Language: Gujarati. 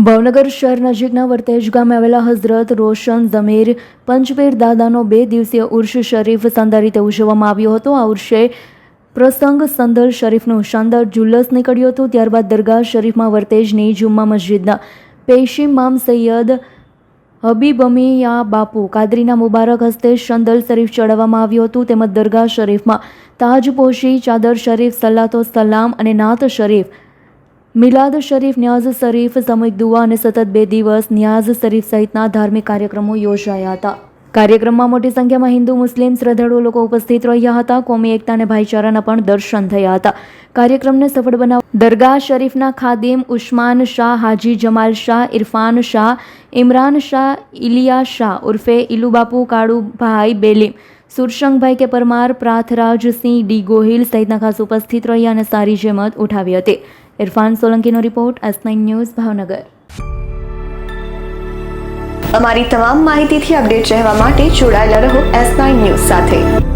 ભાવનગર શહેર નજીકના વર્તેજ ગામે આવેલા હઝરત રોશન ઝમીર પંચપીર દાદાનો 2 દિવસીય ઉર્ષ શરીફ શાનદાર રીતે ઉજવવામાં આવ્યો હતો। આ ઉર્ષે પ્રસંગ સંદલ શરીફનું શાનદાર જુલ્લસ નીકળ્યું હતું। ત્યારબાદ દરગાહ શરીફમાં વર્તેજની જુમ્મા મસ્જિદના પેશી ઇમામ સૈયદ હબીબમિયા બાપુ કાદરીના મુબારક હસ્તે શંદલ શરીફ ચડાવવામાં આવ્યું હતું। તેમજ દરગાહ શરીફમાં તાજપોશી, ચાદર શરીફ, સલાતો સલામ અને નાત શરીફ, મિલાદ શરીફ, ન્યાઝ શરીફ, સામૂહિક દુઆ અને સતત 2 દિવસ ન્યાઝ શરીફ સહિતના ધાર્મિક કાર્યક્રમો યોજાયા હતા। કાર્યક્રમમાં મોટી સંખ્યામાં હિન્દુ મુસ્લિમ શ્રદ્ધાળુઓ લોકો ઉપસ્થિત રહ્યા હતા। કોમી એકતા અને ભાઈચારાના પણ દર્શન થયા હતા। કાર્યક્રમને સફળ બનાવવા દરગાહ શરીફના ખાદિમ ઉસ્માન શાહ, હાજી જમાલ શાહ, ઇરફાન શાહ, ઇમરાન શાહ, ઇલિયા શાહ ઉર્ફે ઇલુબાપુ, કાળુભાઈ બેલીમ, સુરશંગભાઈ કે પરમાર, પ્રાથરાજસિંહ ડી ગોહિલ સહિતના ખાસ ઉપસ્થિત રહ્યા અને સારી જહેમત ઉઠાવી હતી। ઇરફાન સોલંકીનો રિપોર્ટ, S9 ન્યૂઝ, ભાવનગર। અમારી તમામ માહિતીથી અપડેટ રહેવા માટે જોડાયેલા રહો S9 ન્યૂઝ સાથે।